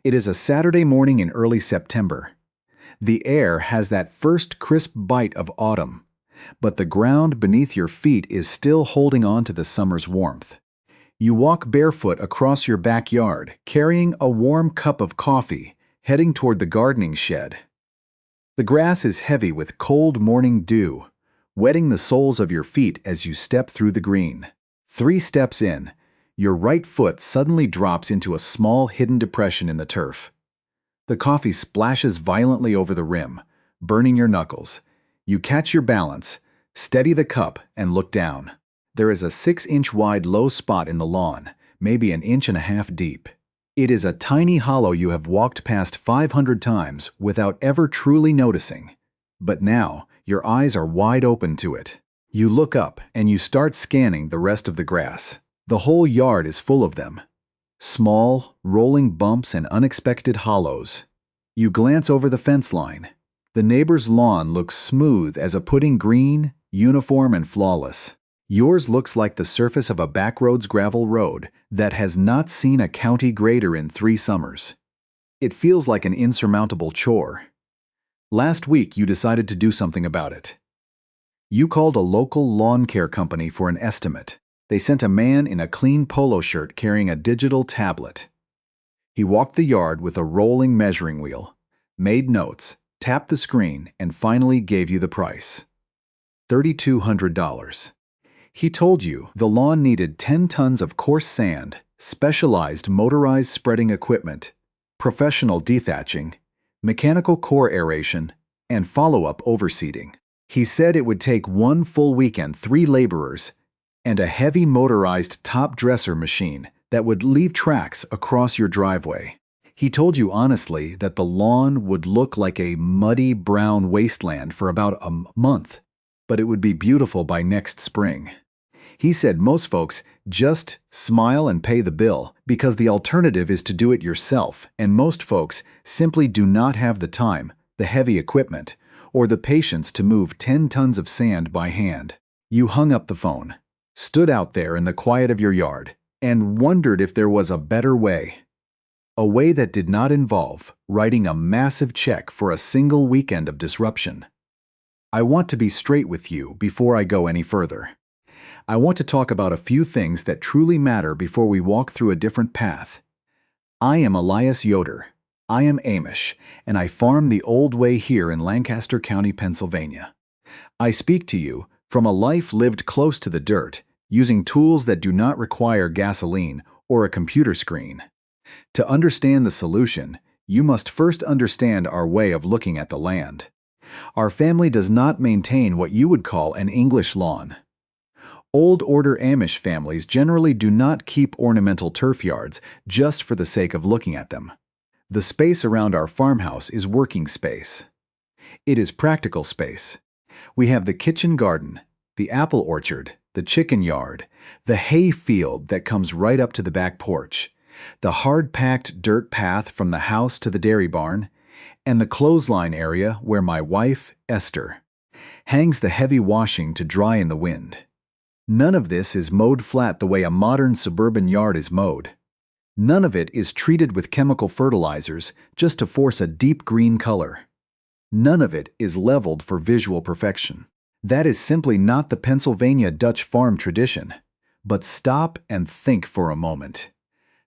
It is a Saturday morning in early September. The air has that first crisp bite of autumn, but the ground beneath your feet is still holding on to the summer's warmth. You walk barefoot across your backyard, carrying a warm cup of coffee, heading toward the gardening shed. The grass is heavy with cold morning dew, wetting the soles of your feet as you step through the green. 3 steps in, your right foot suddenly drops into a small hidden depression in the turf. The coffee splashes violently over the rim, burning your knuckles. You catch your balance, steady the cup, and look down. There is a 6-inch wide low spot in the lawn, maybe 1.5 inches deep. It is a tiny hollow you have walked past 500 times without ever truly noticing. But now, your eyes are wide open to it. You look up and you start scanning the rest of the grass. The whole yard is full of them. Small, rolling bumps and unexpected hollows. You glance over the fence line. The neighbor's lawn looks smooth as a pudding green, uniform and flawless. Yours looks like the surface of a backroads gravel road that has not seen a county grader in 3 summers. It feels like an insurmountable chore. Last week you decided to do something about it. You called a local lawn care company for an estimate. They sent a man in a clean polo shirt carrying a digital tablet. He walked the yard with a rolling measuring wheel, made notes, tapped the screen, and finally gave you the price. $3,200. He told you the lawn needed 10 tons of coarse sand, specialized motorized spreading equipment, professional dethatching, mechanical core aeration, and follow-up overseeding. He said it would take 1 full weekend, 3 laborers, and a heavy motorized top dresser machine that would leave tracks across your driveway. He told you honestly that the lawn would look like a muddy brown wasteland for about a month, but it would be beautiful by next spring. He said most folks just smile and pay the bill because the alternative is to do it yourself, and most folks simply do not have the time, the heavy equipment, or the patience to move 10 tons of sand by hand. You hung up the phone, stood out there in the quiet of your yard, and wondered if there was a better way. A way that did not involve writing a massive check for a single weekend of disruption. I want to be straight with you before I go any further. I want to talk about a few things that truly matter before we walk through a different path. I am Elias Yoder. I am Amish, and I farm the old way here in Lancaster County, Pennsylvania. I speak to you from a life lived close to the dirt, using tools that do not require gasoline or a computer screen. To understand the solution, you must first understand our way of looking at the land. Our family does not maintain what you would call an English lawn. Old order Amish families generally do not keep ornamental turf yards just for the sake of looking at them. The space around our farmhouse is working space. It is practical space. We have the kitchen garden, the apple orchard, the chicken yard, the hay field that comes right up to the back porch, the hard-packed dirt path from the house to the dairy barn, and the clothesline area where my wife, Esther, hangs the heavy washing to dry in the wind. None of this is mowed flat the way a modern suburban yard is mowed. None of it is treated with chemical fertilizers just to force a deep green color. None of it is leveled for visual perfection. That is simply not the Pennsylvania Dutch farm tradition. But stop and think for a moment.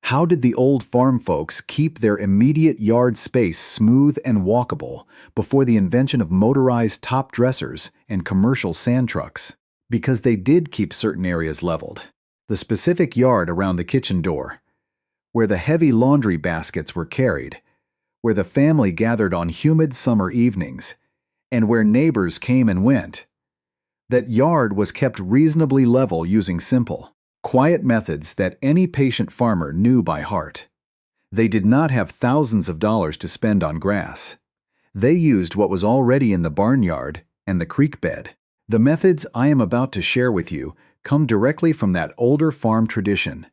How did the old farm folks keep their immediate yard space smooth and walkable before the invention of motorized top dressers and commercial sand trucks? Because they did keep certain areas leveled. The specific yard around the kitchen door, where the heavy laundry baskets were carried, where the family gathered on humid summer evenings, and where neighbors came and went. That yard was kept reasonably level using simple, quiet methods that any patient farmer knew by heart. They did not have thousands of dollars to spend on grass. They used what was already in the barnyard and the creek bed. The methods I am about to share with you come directly from that older farm tradition,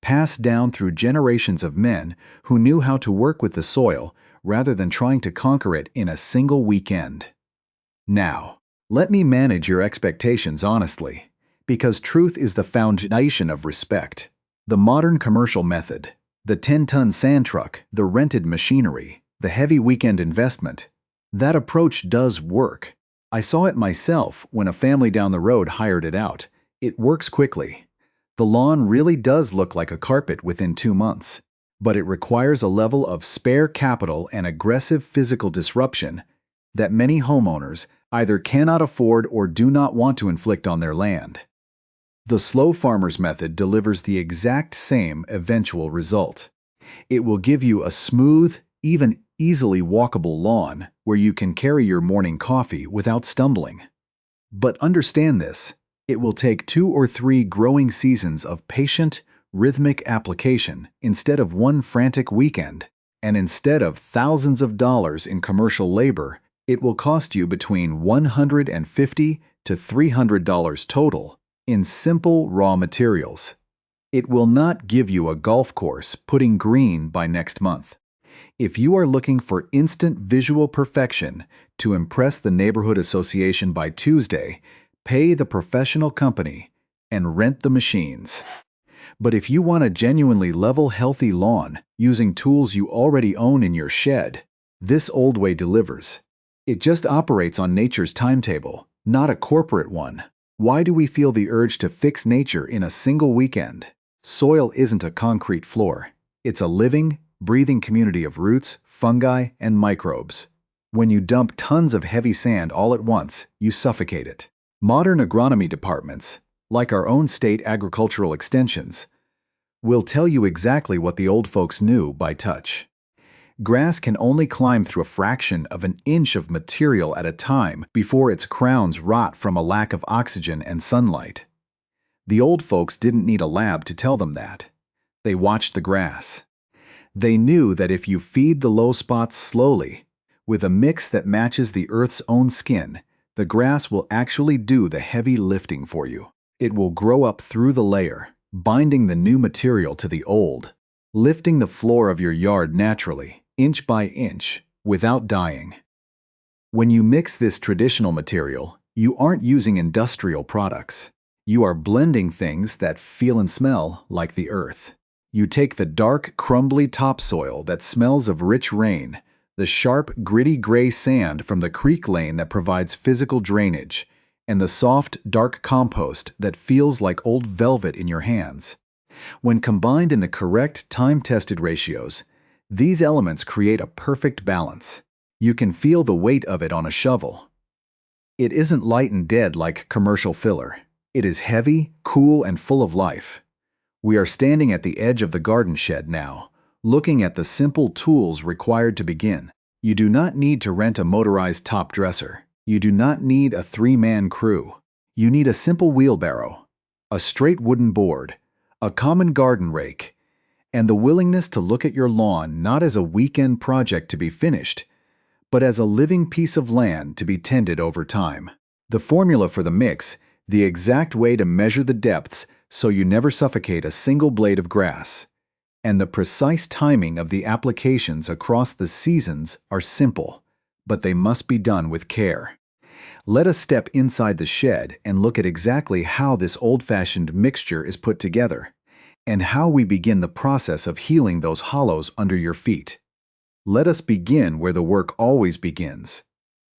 passed down through generations of men who knew how to work with the soil rather than trying to conquer it in a single weekend. Now, let me manage your expectations honestly, because truth is the foundation of respect. The modern commercial method, The 10-ton sand truck, the rented machinery, the heavy weekend investment. That approach does work. I saw it myself when a family down the road hired it out. It works quickly. The lawn really does look like a carpet within 2 months, but it requires a level of spare capital and aggressive physical disruption that many homeowners either cannot afford or do not want to inflict on their land. The slow farmer's method delivers the exact same eventual result. It will give you a smooth, even easily walkable lawn where you can carry your morning coffee without stumbling. But understand this, it will take 2 or 3 growing seasons of patient, rhythmic application instead of one frantic weekend. And instead of thousands of dollars in commercial labor, it will cost you between $150 to $300 total in simple raw materials. It will not give you a golf course putting green by next month. If you are looking for instant visual perfection to impress the neighborhood association by Tuesday, pay the professional company and rent the machines. But if you want a genuinely level, healthy lawn using tools you already own in your shed, this old way delivers. It just operates on nature's timetable, not a corporate one. Why do we feel the urge to fix nature in a single weekend? Soil isn't a concrete floor. It's a living, breathing community of roots, fungi, and microbes. When you dump tons of heavy sand all at once, you suffocate it. Modern agronomy departments, like our own state agricultural extensions, will tell you exactly what the old folks knew by touch. Grass can only climb through a fraction of an inch of material at a time before its crowns rot from a lack of oxygen and sunlight. The old folks didn't need a lab to tell them that. They watched the grass. They knew that if you feed the low spots slowly, with a mix that matches the earth's own skin, the grass will actually do the heavy lifting for you. It will grow up through the layer, binding the new material to the old, lifting the floor of your yard naturally, inch by inch, without dying. When you mix this traditional material, you aren't using industrial products. You are blending things that feel and smell like the earth. You take the dark, crumbly topsoil that smells of rich rain, the sharp, gritty gray sand from the creek lane that provides physical drainage, and the soft, dark compost that feels like old velvet in your hands. When combined in the correct, time-tested ratios, these elements create a perfect balance. You can feel the weight of it on a shovel. It isn't light and dead like commercial filler. It is heavy, cool, and full of life. We are standing at the edge of the garden shed now, looking at the simple tools required to begin. You do not need to rent a motorized top dresser. You do not need a 3-man crew. You need a simple wheelbarrow, a straight wooden board, a common garden rake, and the willingness to look at your lawn not as a weekend project to be finished, but as a living piece of land to be tended over time. The formula for the mix, the exact way to measure the depths so you never suffocate a single blade of grass, and the precise timing of the applications across the seasons are simple, but they must be done with care. Let us step inside the shed and look at exactly how this old-fashioned mixture is put together, and how we begin the process of healing those hollows under your feet. Let us begin where the work always begins,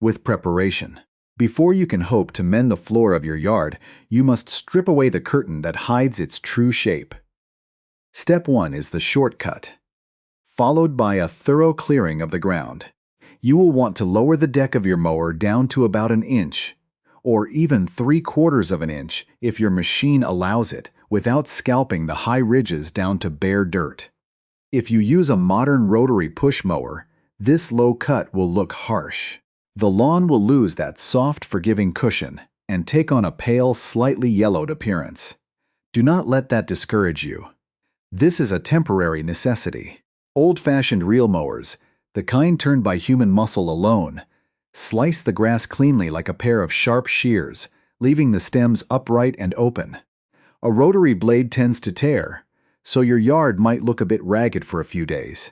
with preparation. Before you can hope to mend the floor of your yard, you must strip away the curtain that hides its true shape. Step 1 is the shortcut, followed by a thorough clearing of the ground. You will want to lower the deck of your mower down to about an inch, or even 3/4 of an inch if your machine allows it, without scalping the high ridges down to bare dirt. If you use a modern rotary push mower, this low cut will look harsh. The lawn will lose that soft, forgiving cushion and take on a pale, slightly yellowed appearance. Do not let that discourage you. This is a temporary necessity. Old-fashioned reel mowers, the kind turned by human muscle alone, slice the grass cleanly like a pair of sharp shears, leaving the stems upright and open. A rotary blade tends to tear, so your yard might look a bit ragged for a few days.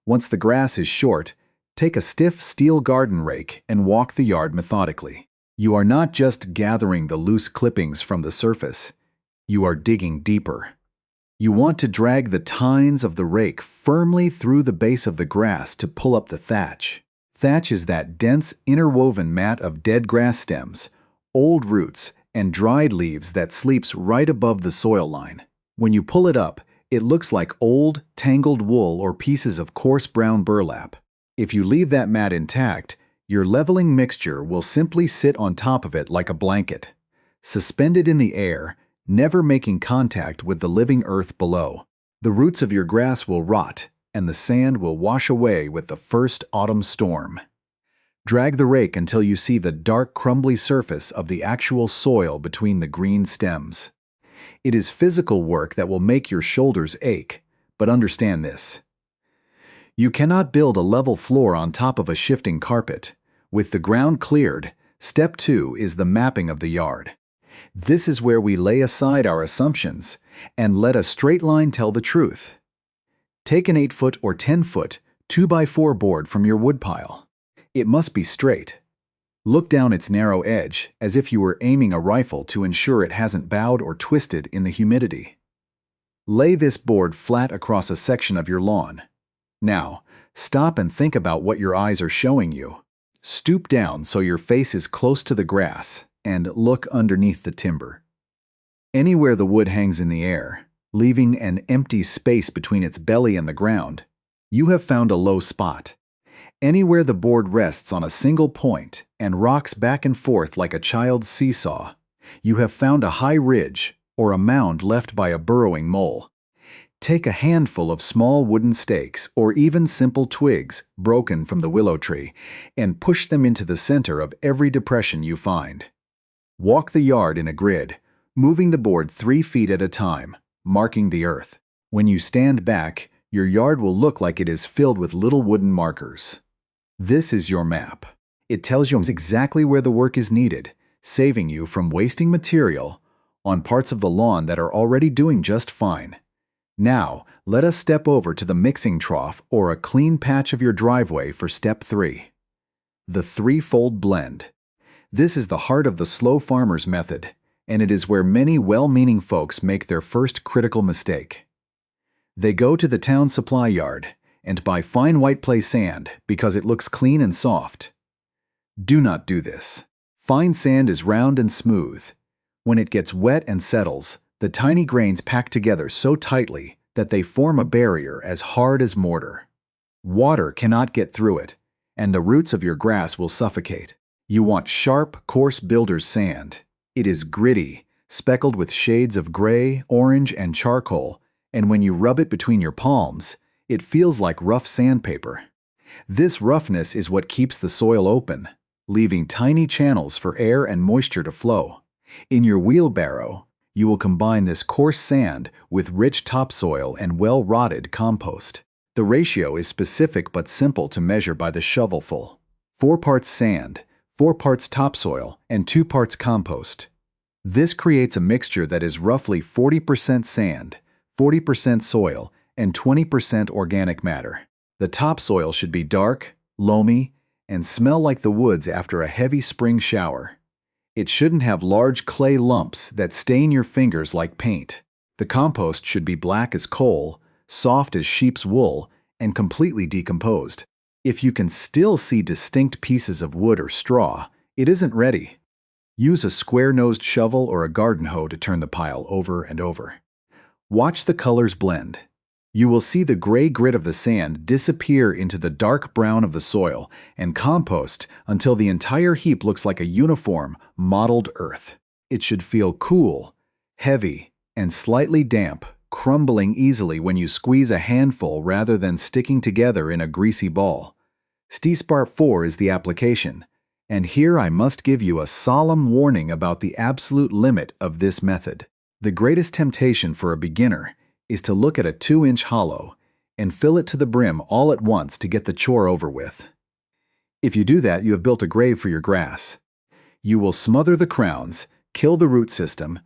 Once the grass is short, take a stiff steel garden rake and walk the yard methodically. You are not just gathering the loose clippings from the surface. You are digging deeper. You want to drag the tines of the rake firmly through the base of the grass to pull up the thatch. Thatch is that dense, interwoven mat of dead grass stems, old roots, and dried leaves that sleeps right above the soil line. When you pull it up, it looks like old, tangled wool or pieces of coarse brown burlap. If you leave that mat intact, your leveling mixture will simply sit on top of it like a blanket, suspended in the air, never making contact with the living earth below. The roots of your grass will rot, and the sand will wash away with the first autumn storm. Drag the rake until you see the dark, crumbly surface of the actual soil between the green stems. It is physical work that will make your shoulders ache, but understand this. You cannot build a level floor on top of a shifting carpet. With the ground cleared, step 2 is the mapping of the yard. This is where we lay aside our assumptions and let a straight line tell the truth. Take an 8-foot or 10-foot 2x4 board from your woodpile. It must be straight. Look down its narrow edge as if you were aiming a rifle to ensure it hasn't bowed or twisted in the humidity. Lay this board flat across a section of your lawn. Now, stop and think about what your eyes are showing you. Stoop down so your face is close to the grass and look underneath the timber. Anywhere the wood hangs in the air, leaving an empty space between its belly and the ground, you have found a low spot. Anywhere the board rests on a single point and rocks back and forth like a child's seesaw, you have found a high ridge or a mound left by a burrowing mole. Take a handful of small wooden stakes or even simple twigs broken from the willow tree and push them into the center of every depression you find. Walk the yard in a grid, moving the board 3 feet at a time, marking the earth. When you stand back, your yard will look like it is filled with little wooden markers. This is your map. It tells you exactly where the work is needed, saving you from wasting material on parts of the lawn that are already doing just fine. Now, let us step over to the mixing trough or a clean patch of your driveway for step 3. The threefold blend. This is the heart of the slow farmer's method, and it is where many well-meaning folks make their first critical mistake. They go to the town supply yard and buy fine white clay sand because it looks clean and soft. Do not do this. Fine sand is round and smooth. When it gets wet and settles, the tiny grains pack together so tightly that they form a barrier as hard as mortar. Water cannot get through it, and the roots of your grass will suffocate. You want sharp, coarse builder's sand. It is gritty, speckled with shades of gray, orange, and charcoal, and when you rub it between your palms, it feels like rough sandpaper. This roughness is what keeps the soil open, leaving tiny channels for air and moisture to flow. In your wheelbarrow, you will combine this coarse sand with rich topsoil and well-rotted compost. The ratio is specific but simple to measure by the shovelful. 4 parts sand, 4 parts topsoil, and 2 parts compost. This creates a mixture that is roughly 40% sand, 40% soil, and 20% organic matter. The topsoil should be dark, loamy, and smell like the woods after a heavy spring shower. It shouldn't have large clay lumps that stain your fingers like paint. The compost should be black as coal, soft as sheep's wool, and completely decomposed. If you can still see distinct pieces of wood or straw, it isn't ready. Use a square-nosed shovel or a garden hoe to turn the pile over and over. Watch the colors blend. You will see the gray grit of the sand disappear into the dark brown of the soil and compost until the entire heap looks like a uniform, mottled earth. It should feel cool, heavy, and slightly damp, crumbling easily when you squeeze a handful rather than sticking together in a greasy ball. Step 4 is the application, and here I must give you a solemn warning about the absolute limit of this method. The greatest temptation for a beginner is to look at a 2-inch hollow and fill it to the brim all at once to get the chore over with. If you do that, you have built a grave for your grass. You will smother the crowns, kill the root system,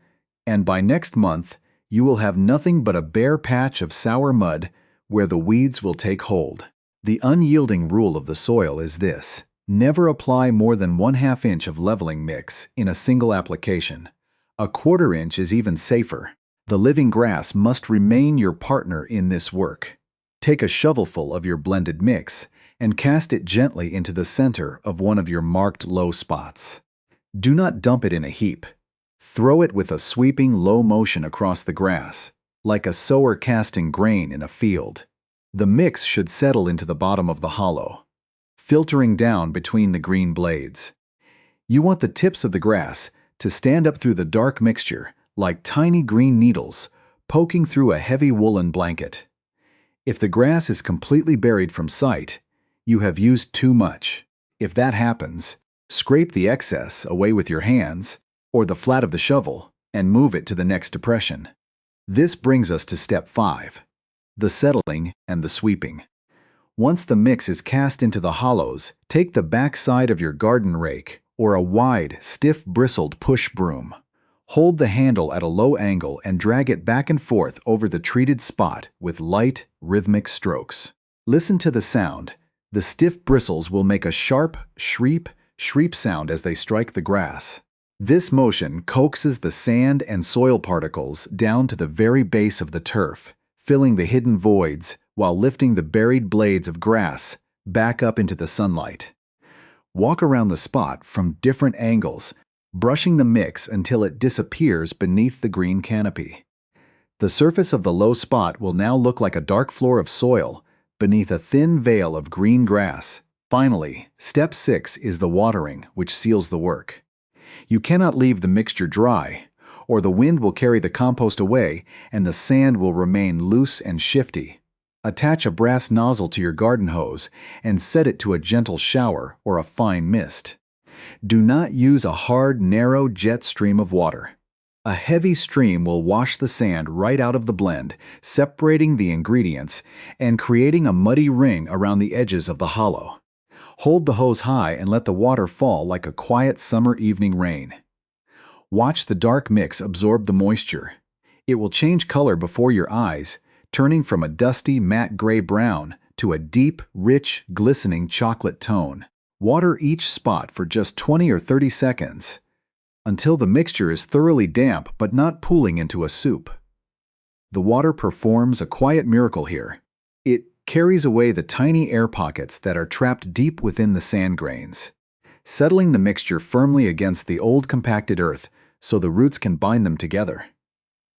and by next month, you will have nothing but a bare patch of sour mud where the weeds will take hold. The unyielding rule of the soil is this: never apply more than 1/2 inch of leveling mix in a single application. A 1/4 inch is even safer. The living grass must remain your partner in this work. Take a shovelful of your blended mix and cast it gently into the center of one of your marked low spots. Do not dump it in a heap. Throw it with a sweeping low motion across the grass, like a sower casting grain in a field. The mix should settle into the bottom of the hollow, filtering down between the green blades. You want the tips of the grass to stand up through the dark mixture like tiny green needles poking through a heavy woolen blanket. If the grass is completely buried from sight, you have used too much. If that happens, scrape the excess away with your hands or the flat of the shovel and move it to the next depression. This brings us to step 5, the settling and the sweeping. Once the mix is cast into the hollows, take the back side of your garden rake or a wide, stiff-bristled push broom. Hold the handle at a low angle and drag it back and forth over the treated spot with light, rhythmic strokes. Listen to the sound. The stiff bristles will make a sharp shriep sound as they strike the grass. This motion coaxes the sand and soil particles down to the very base of the turf, filling the hidden voids while lifting the buried blades of grass back up into the sunlight. Walk around the spot from different angles, brushing the mix until it disappears beneath the green canopy. The surface of the low spot will now look like a dark floor of soil beneath a thin veil of green grass. Finally, step 6 is the watering, which seals the work. You cannot leave the mixture dry, or the wind will carry the compost away and the sand will remain loose and shifty. Attach a brass nozzle to your garden hose and set it to a gentle shower or a fine mist. Do not use a hard, narrow jet stream of water. A heavy stream will wash the sand right out of the blend, separating the ingredients and creating a muddy ring around the edges of the hollow. Hold the hose high and let the water fall like a quiet summer evening rain. Watch the dark mix absorb the moisture. It will change color before your eyes, turning from a dusty, matte gray-brown to a deep, rich, glistening chocolate tone. Water each spot for just 20 or 30 seconds until the mixture is thoroughly damp but not pooling into a soup. The water performs a quiet miracle here. It carries away the tiny air pockets that are trapped deep within the sand grains, settling the mixture firmly against the old compacted earth so the roots can bind them together.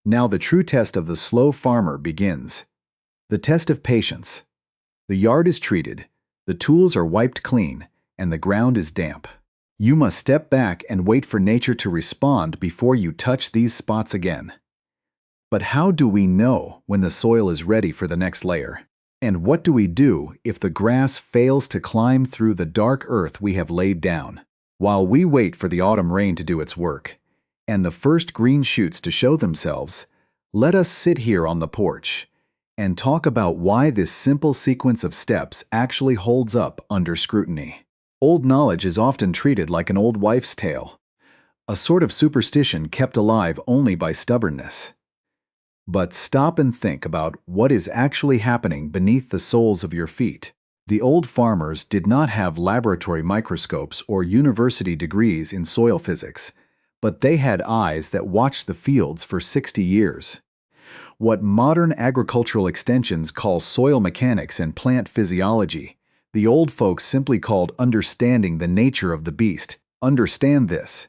Now the true test of the slow farmer begins. The test of patience. The yard is treated, the tools are wiped clean, and the ground is damp. You must step back and wait for nature to respond before you touch these spots again. But how do we know when the soil is ready for the next layer? And what do we do if the grass fails to climb through the dark earth we have laid down? While we wait for the autumn rain to do its work, and the first green shoots to show themselves, let us sit here on the porch and talk about why this simple sequence of steps actually holds up under scrutiny. Old knowledge is often treated like an old wife's tale, a sort of superstition kept alive only by stubbornness. But stop and think about what is actually happening beneath the soles of your feet. The old farmers did not have laboratory microscopes or university degrees in soil physics, but they had eyes that watched the fields for 60 years. What modern agricultural extensions call soil mechanics and plant physiology, the old folks simply called understanding the nature of the beast. Understand this.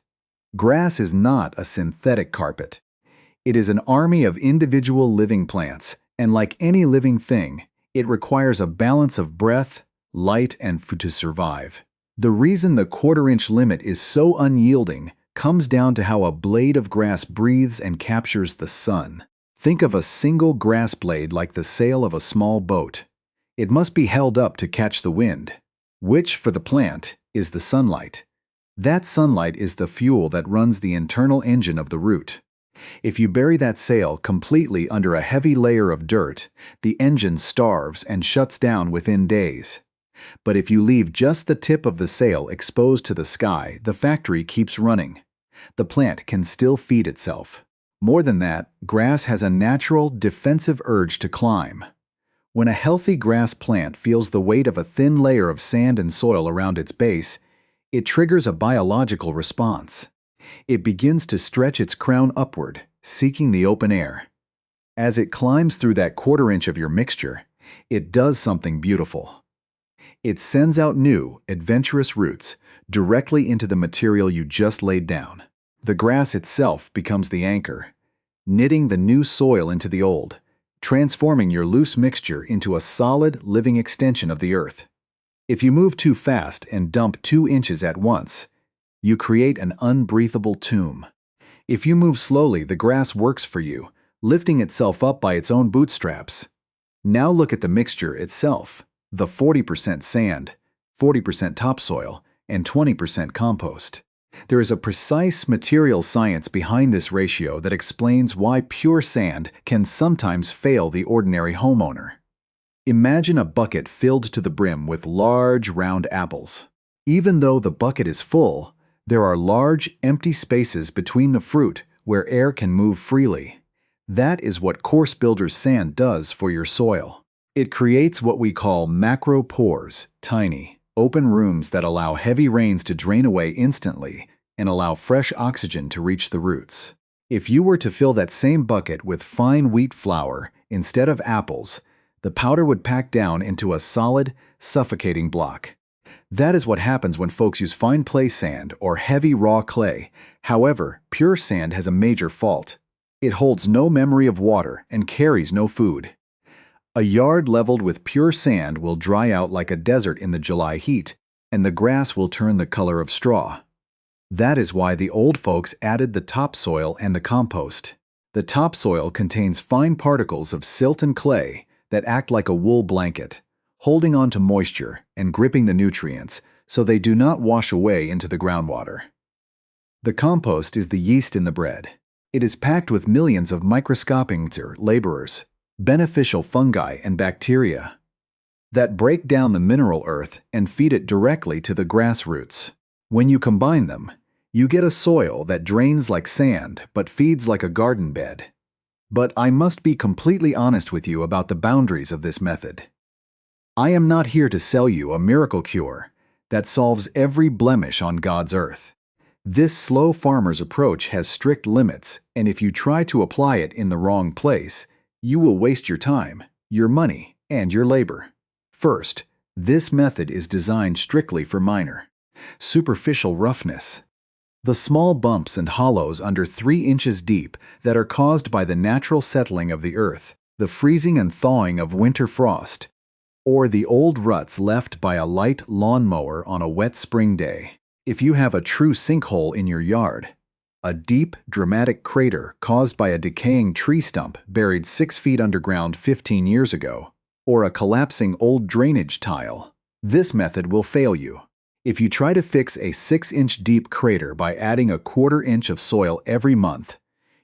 Grass is not a synthetic carpet. It is an army of individual living plants, and like any living thing, it requires a balance of breath, light, and food to survive. The reason the quarter-inch limit is so unyielding comes down to how a blade of grass breathes and captures the sun. Think of a single grass blade like the sail of a small boat. It must be held up to catch the wind, which, for the plant, is the sunlight. That sunlight is the fuel that runs the internal engine of the root. If you bury that sail completely under a heavy layer of dirt, the engine starves and shuts down within days. But if you leave just the tip of the sail exposed to the sky, the factory keeps running. The plant can still feed itself. More than that, grass has a natural, defensive urge to climb. When a healthy grass plant feels the weight of a thin layer of sand and soil around its base, it triggers a biological response. It begins to stretch its crown upward, seeking the open air. As it climbs through that quarter inch of your mixture, it does something beautiful. It sends out new, adventurous roots directly into the material you just laid down. The grass itself becomes the anchor, knitting the new soil into the old, transforming your loose mixture into a solid, living extension of the earth. If you move too fast and dump 2 inches at once, you create an unbreathable tomb. If you move slowly, the grass works for you, lifting itself up by its own bootstraps. Now look at the mixture itself, the 40% sand, 40% topsoil, and 20% compost. There is a precise material science behind this ratio that explains why pure sand can sometimes fail the ordinary homeowner. Imagine a bucket filled to the brim with large, round apples. Even though the bucket is full, there are large, empty spaces between the fruit where air can move freely. That is what coarse builder's sand does for your soil. It creates what we call macro pores, tiny, open rooms that allow heavy rains to drain away instantly and allow fresh oxygen to reach the roots. If you were to fill that same bucket with fine wheat flour instead of apples, the powder would pack down into a solid, suffocating block. That is what happens when folks use fine play sand or heavy raw clay. However, pure sand has a major fault. It holds no memory of water and carries no food. A yard leveled with pure sand will dry out like a desert in the July heat, and the grass will turn the color of straw. That is why the old folks added the topsoil and the compost. The topsoil contains fine particles of silt and clay that act like a wool blanket, holding on to moisture and gripping the nutrients so they do not wash away into the groundwater. The compost is the yeast in the bread. It is packed with millions of microscopic laborers, beneficial fungi and bacteria that break down the mineral earth and feed it directly to the grass roots. When you combine them, you get a soil that drains like sand but feeds like a garden bed. But I must be completely honest with you about the boundaries of this method. I am not here to sell you a miracle cure that solves every blemish on God's earth. This slow farmer's approach has strict limits, and if you try to apply it in the wrong place, you will waste your time, your money, and your labor. First, this method is designed strictly for minor, superficial roughness. The small bumps and hollows under 3 inches deep that are caused by the natural settling of the earth, the freezing and thawing of winter frost, or the old ruts left by a light lawnmower on a wet spring day. If you have a true sinkhole in your yard, a deep, dramatic crater caused by a decaying tree stump buried 6 feet underground 15 years ago, or a collapsing old drainage tile, this method will fail you. If you try to fix a 6-inch deep crater by adding a 1/4 inch of soil every month,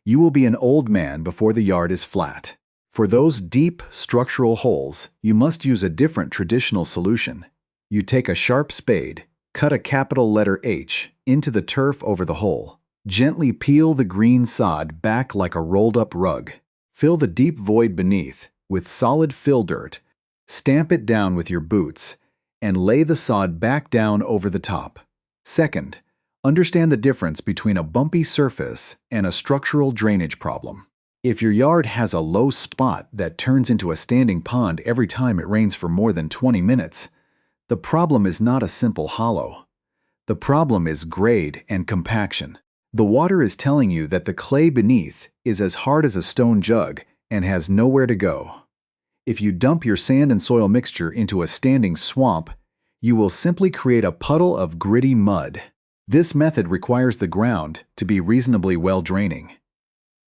you will be an old man before the yard is flat. For those deep structural holes, you must use a different traditional solution. You take a sharp spade, cut a capital letter H into the turf over the hole. Gently peel the green sod back like a rolled-up rug. Fill the deep void beneath with solid fill dirt. Stamp it down with your boots and lay the sod back down over the top. Second, understand the difference between a bumpy surface and a structural drainage problem. If your yard has a low spot that turns into a standing pond every time it rains for more than 20 minutes, the problem is not a simple hollow. The problem is grade and compaction. The water is telling you that the clay beneath is as hard as a stone jug and has nowhere to go. If you dump your sand and soil mixture into a standing swamp, you will simply create a puddle of gritty mud. This method requires the ground to be reasonably well draining.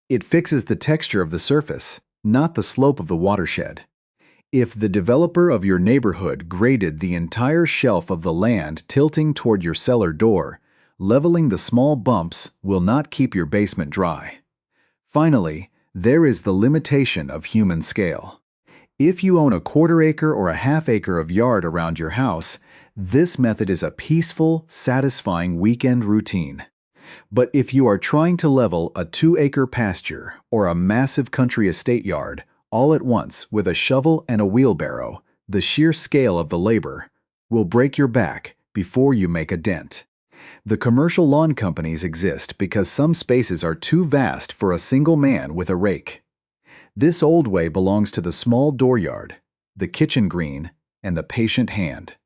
It fixes the texture of the surface, not the slope of the watershed. If the developer of your neighborhood graded the entire shelf of the land tilting toward your cellar door, leveling the small bumps will not keep your basement dry. Finally, there is the limitation of human scale. If you own a 1/4 acre or a 1/2 acre of yard around your house, this method is a peaceful, satisfying weekend routine. But if you are trying to level a 2-acre pasture or a massive country estate yard all at once with a shovel and a wheelbarrow, the sheer scale of the labor will break your back before you make a dent. The commercial lawn companies exist because some spaces are too vast for a single man with a rake. This old way belongs to the small dooryard, the kitchen green, and the patient hand.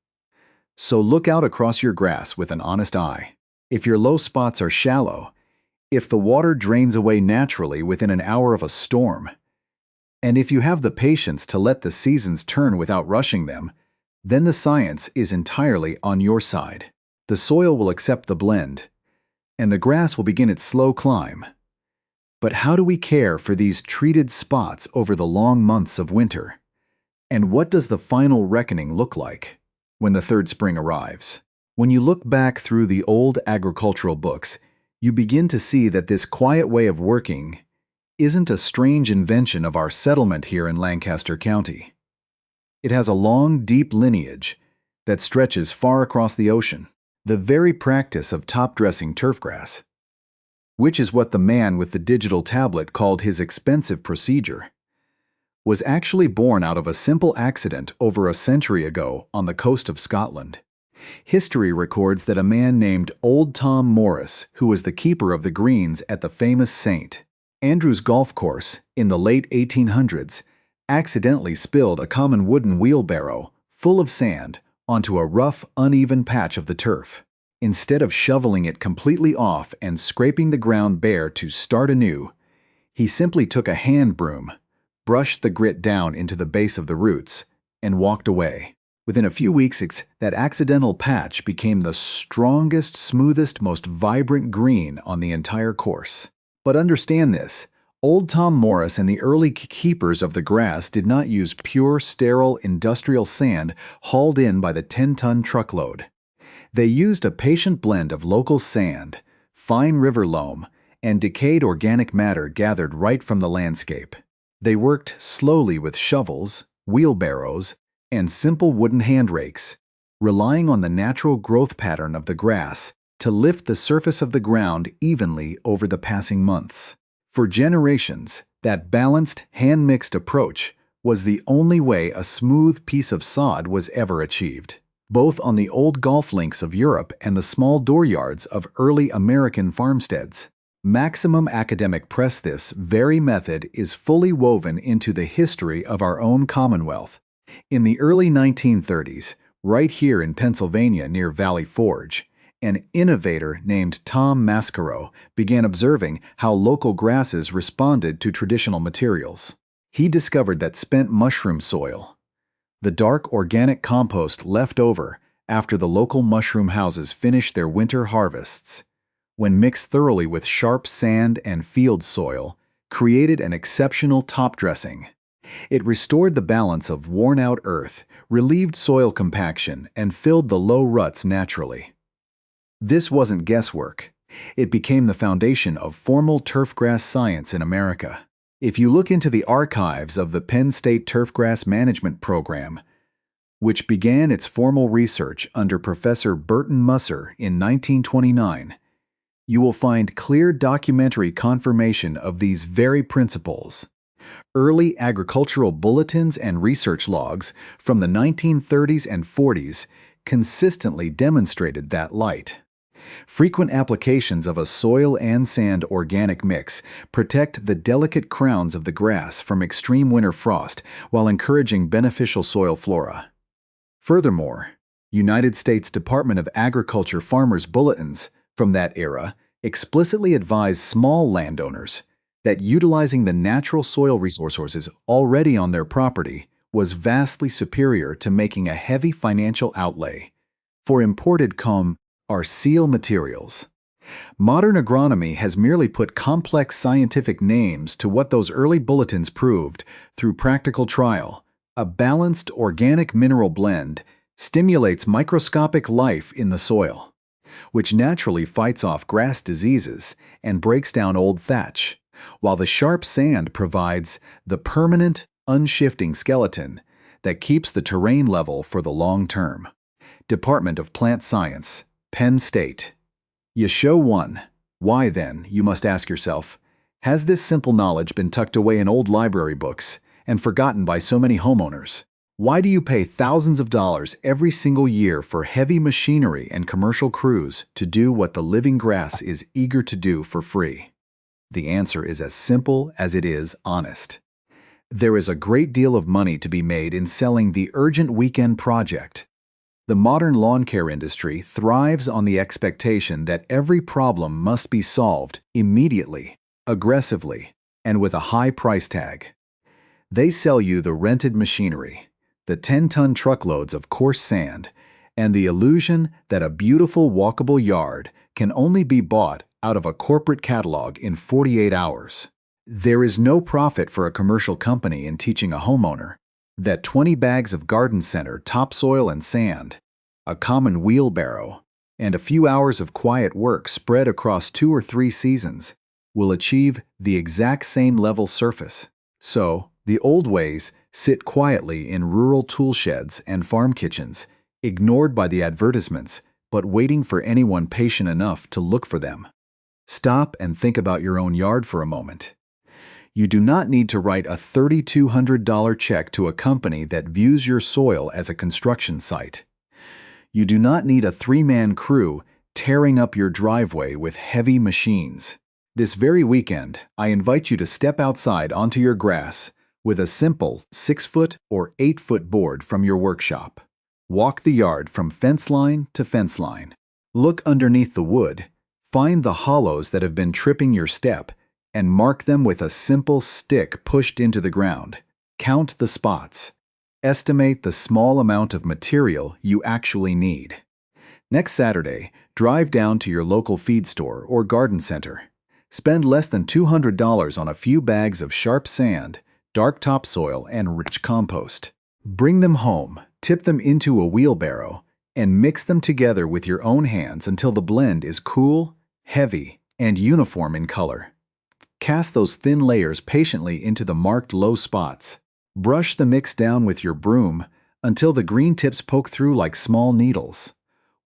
So look out across your grass with an honest eye. If your low spots are shallow, if the water drains away naturally within an hour of a storm, and if you have the patience to let the seasons turn without rushing them, then the science is entirely on your side. The soil will accept the blend, and the grass will begin its slow climb. But how do we care for these treated spots over the long months of winter? And what does the final reckoning look like when the third spring arrives? When you look back through the old agricultural books, you begin to see that this quiet way of working isn't a strange invention of our settlement here in Lancaster County. It has a long, deep lineage that stretches far across the ocean. The very practice of top-dressing turfgrass, which is what the man with the digital tablet called his expensive procedure, was actually born out of a simple accident over a century ago on the coast of Scotland. History records that a man named Old Tom Morris, who was the keeper of the greens at the famous St. Andrew's golf course in the late 1800s, accidentally spilled a common wooden wheelbarrow full of sand onto a rough, uneven patch of the turf. Instead of shoveling it completely off and scraping the ground bare to start anew, he simply took a hand broom, brushed the grit down into the base of the roots, and walked away. Within a few weeks, that accidental patch became the strongest, smoothest, most vibrant green on the entire course. But understand this. Old Tom Morris and the early keepers of the grass did not use pure, sterile, industrial sand hauled in by the 10-ton truckload. They used a patient blend of local sand, fine river loam, and decayed organic matter gathered right from the landscape. They worked slowly with shovels, wheelbarrows, and simple wooden hand rakes, relying on the natural growth pattern of the grass to lift the surface of the ground evenly over the passing months. For generations, that balanced, hand-mixed approach was the only way a smooth piece of sod was ever achieved. Both on the old golf links of Europe and the small dooryards of early American farmsteads. Maximum Academic Press. This very method is fully woven into the history of our own Commonwealth. In the early 1930s, right here in Pennsylvania near Valley Forge, an innovator named Tom Mascaro began observing how local grasses responded to traditional materials. He discovered that spent mushroom soil, the dark organic compost left over after the local mushroom houses finished their winter harvests, when mixed thoroughly with sharp sand and field soil, created an exceptional top dressing. It restored the balance of worn-out earth, relieved soil compaction, and filled the low ruts naturally. This wasn't guesswork. It became the foundation of formal turfgrass science in America. If you look into the archives of the Penn State Turfgrass Management Program, which began its formal research under Professor Burton Musser in 1929, you will find clear documentary confirmation of these very principles. Early agricultural bulletins and research logs from the 1930s and 40s consistently demonstrated that light. Frequent applications of a soil and sand organic mix protect the delicate crowns of the grass from extreme winter frost while encouraging beneficial soil flora. Furthermore, United States Department of Agriculture farmers' bulletins from that era explicitly advise small landowners that utilizing the natural soil resources already on their property was vastly superior to making a heavy financial outlay for imported or seal materials. Modern agronomy has merely put complex scientific names to what those early bulletins proved through practical trial. A balanced organic mineral blend stimulates microscopic life in the soil, which naturally fights off grass diseases and breaks down old thatch, while the sharp sand provides the permanent, unshifting skeleton that keeps the terrain level for the long term. Department of Plant Science, Penn State. You show one. Why then, you must ask yourself, has this simple knowledge been tucked away in old library books and forgotten by so many homeowners? Why do you pay thousands of dollars every single year for heavy machinery and commercial crews to do what the living grass is eager to do for free? The answer is as simple as it is honest. There is a great deal of money to be made in selling the urgent weekend project. The modern lawn care industry thrives on the expectation that every problem must be solved immediately, aggressively, and with a high price tag. They sell you the rented machinery, the 10-ton truckloads of coarse sand, and the illusion that a beautiful walkable yard can only be bought out of a corporate catalog in 48 hours. There is no profit for a commercial company in teaching a homeowner that 20 bags of garden center topsoil and sand, a common wheelbarrow, and a few hours of quiet work spread across 2 or 3 seasons will achieve the exact same level surface. So, the old ways sit quietly in rural tool sheds and farm kitchens, ignored by the advertisements, but waiting for anyone patient enough to look for them. Stop and think about your own yard for a moment. You do not need to write a $3,200 check to a company that views your soil as a construction site. You do not need a 3-man crew tearing up your driveway with heavy machines. This very weekend, I invite you to step outside onto your grass with a simple 6-foot or 8-foot board from your workshop. Walk the yard from fence line to fence line. Look underneath the wood, find the hollows that have been tripping your step, and mark them with a simple stick pushed into the ground. Count the spots. Estimate the small amount of material you actually need. Next Saturday, drive down to your local feed store or garden center. Spend less than $200 on a few bags of sharp sand, dark topsoil, and rich compost. Bring them home, tip them into a wheelbarrow, and mix them together with your own hands until the blend is cool, heavy, and uniform in color. Cast those thin layers patiently into the marked low spots. Brush the mix down with your broom until the green tips poke through like small needles.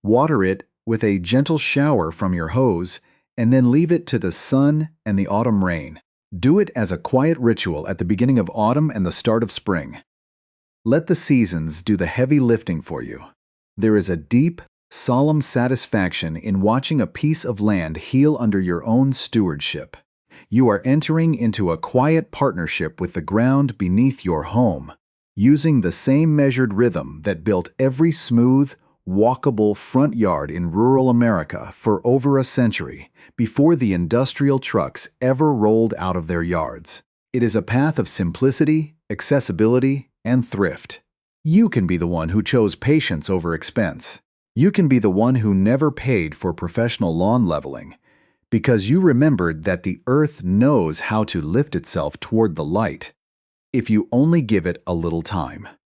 Water it with a gentle shower from your hose, and then leave it to the sun and the autumn rain. Do it as a quiet ritual at the beginning of autumn and the start of spring. Let the seasons do the heavy lifting for you. There is a deep, solemn satisfaction in watching a piece of land heal under your own stewardship. You are entering into a quiet partnership with the ground beneath your home, using the same measured rhythm that built every smooth, walkable front yard in rural America for over a century before the industrial trucks ever rolled out of their yards. It is a path of simplicity, accessibility, and thrift. You can be the one who chose patience over expense. You can be the one who never paid for professional lawn leveling, because you remembered that the earth knows how to lift itself toward the light, if you only give it a little time.